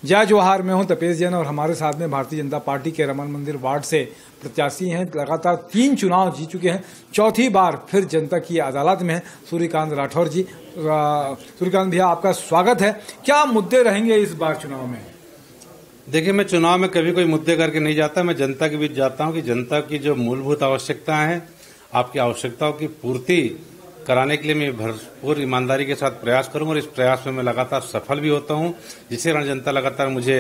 जय जोहार। मैं हूं तपेश जैन और हमारे साथ में भारतीय जनता पार्टी के रमन मंदिर वार्ड से प्रत्याशी हैं। लगातार 3 चुनाव जीत चुके हैं, चौथी बार फिर जनता की अदालत में हैं सूर्यकांत राठौर जी। सूर्यकांत भैया, आपका स्वागत है। क्या मुद्दे रहेंगे इस बार चुनाव में? देखिए, मैं चुनाव में कभी कोई मुद्दे करके नहीं जाता। मैं जनता के बीच जाता हूं कि जनता की जो मूलभूत आवश्यकताएं हैं, आपकी आवश्यकताओं की पूर्ति कराने के लिए मैं भरपूर ईमानदारी के साथ प्रयास करूंगा और इस प्रयास में मैं लगातार सफल भी होता हूं, जिससे कारण जनता लगातार मुझे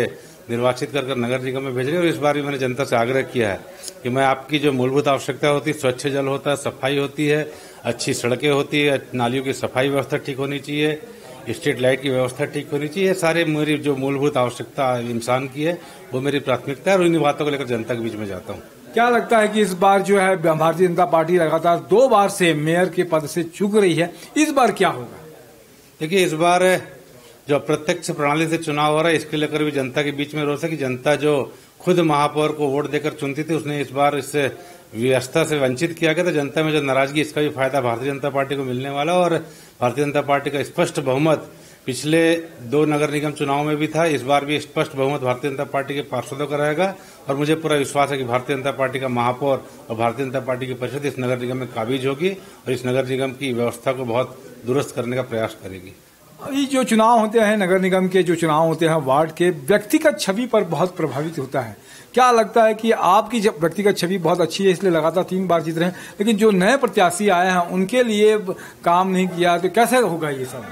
निर्वाचित कर नगर निगम में भेज रही है। और इस बार भी मैंने जनता से आग्रह किया है कि मैं आपकी जो मूलभूत आवश्यकता होती है, स्वच्छ जल होता है, सफाई होती है, अच्छी सड़कें होती है, नालियों की सफाई व्यवस्था ठीक होनी चाहिए, स्ट्रीट लाइट की व्यवस्था ठीक होनी चाहिए, सारे मेरी जो मूलभूत आवश्यकता इंसान की है वो मेरी प्राथमिकता है और इन्हीं बातों को लेकर जनता के बीच में जाता हूँ। क्या लगता है कि इस बार जो है भारतीय जनता पार्टी लगातार 2 बार से मेयर के पद से चूक रही है, इस बार क्या होगा? देखिए, इस बार जो अप्रत्यक्ष प्रणाली से चुनाव हो रहा है, इसके लेकर भी जनता के बीच में रोष है कि जनता जो खुद महापौर को वोट देकर चुनती थी, उसने इस बार इस व्यवस्था से वंचित किया गया। तो जनता में जो नाराजगी, इसका भी फायदा भारतीय जनता पार्टी को मिलने वाला और भारतीय जनता पार्टी का स्पष्ट बहुमत पिछले 2 नगर निगम चुनाव में भी था, इस बार भी स्पष्ट बहुमत भारतीय जनता पार्टी के पार्षदों का रहेगा। और मुझे पूरा विश्वास है कि भारतीय जनता पार्टी का महापौर और भारतीय जनता पार्टी की परिषद इस नगर निगम में काबिज होगी और इस नगर निगम की व्यवस्था को बहुत दुरुस्त करने का प्रयास करेगी। ये जो चुनाव होते हैं, नगर निगम के जो चुनाव होते हैं, वार्ड के व्यक्तिगत छवि पर बहुत प्रभावित होता है। क्या लगता है कि आपकी व्यक्तिगत छवि बहुत अच्छी है, इसलिए लगातार 3 बार जीत रहे हैं, लेकिन जो नए प्रत्याशी आए हैं उनके लिए काम नहीं किया, तो कैसे होगा ये सब?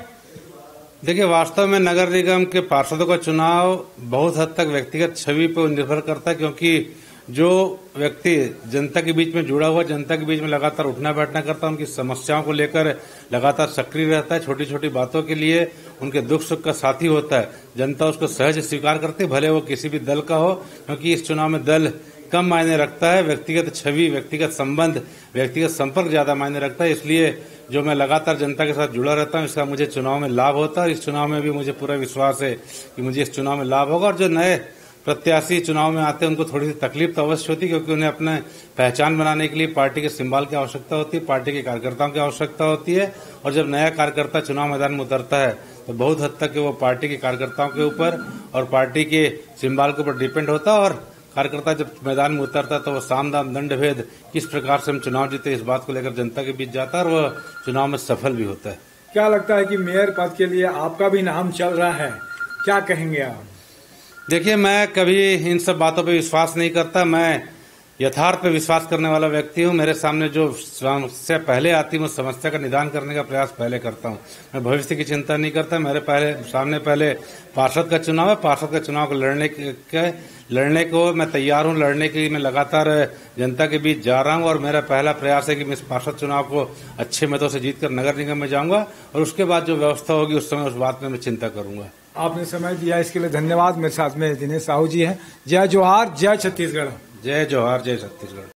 देखिए, वास्तव में नगर निगम के पार्षदों का चुनाव बहुत हद तक व्यक्तिगत छवि पर निर्भर करता है, क्योंकि जो व्यक्ति जनता के बीच में जुड़ा हुआ, जनता के बीच में लगातार उठना बैठना करता है, उनकी समस्याओं को लेकर लगातार सक्रिय रहता है, छोटी छोटी बातों के लिए उनके दुख सुख का साथी होता है, जनता उसको सहज स्वीकार करती है, भले वो किसी भी दल का हो। क्योंकि इस चुनाव में दल कम मायने रखता है, व्यक्तिगत छवि, व्यक्तिगत संबंध, व्यक्तिगत संपर्क ज्यादा मायने रखता है। इसलिए जो मैं लगातार जनता के साथ जुड़ा रहता हूं, इसका मुझे चुनाव में लाभ होता है और इस चुनाव में भी मुझे पूरा विश्वास है कि मुझे इस चुनाव में लाभ होगा। और जो नए प्रत्याशी चुनाव में आते हैं, उनको थोड़ी सी तकलीफ तो अवश्य होती है, क्योंकि उन्हें अपने पहचान बनाने के लिए पार्टी के सिंबल की आवश्यकता होती है, पार्टी के कार्यकर्ताओं की आवश्यकता होती है। और जब नया कार्यकर्ता चुनाव मैदान में उतरता है तो बहुत हद तक वो पार्टी के कार्यकर्ताओं के ऊपर और पार्टी के सिंबल के ऊपर डिपेंड होता है। और कार्यकर्ता जब मैदान में उतरता है तो वो साम दाम दंड भेद किस प्रकार से हम चुनाव जीते, इस बात को लेकर जनता के बीच जाता है और वह चुनाव में सफल भी होता है। क्या लगता है कि मेयर पद के लिए आपका भी नाम चल रहा है, क्या कहेंगे आप? देखिए, मैं कभी इन सब बातों पे विश्वास नहीं करता। मैं यथार्थ पे विश्वास करने वाला व्यक्ति हूँ। मेरे सामने जो समस्या पहले आती है, उस समस्या का निदान करने का प्रयास पहले करता हूँ। मैं भविष्य की चिंता नहीं करता। मेरे सामने पहले पार्षद का चुनाव है, पार्षद का चुनाव को लड़ने को मैं तैयार हूँ। लड़ने के लिए मैं लगातार जनता के बीच जा रहा हूँ और मेरा पहला प्रयास है कि मैं इस पार्षद चुनाव को अच्छे मतों से जीतकर नगर निगम में जाऊंगा और उसके बाद जो व्यवस्था होगी उस समय उस बात में मैं चिंता करूंगा। आपने समय दिया, इसके लिए धन्यवाद। मेरे साथ में दिनेश साहू जी हैं। जय जोहार, जय छत्तीसगढ़। जय जोहार, जय छत्तीसगढ़।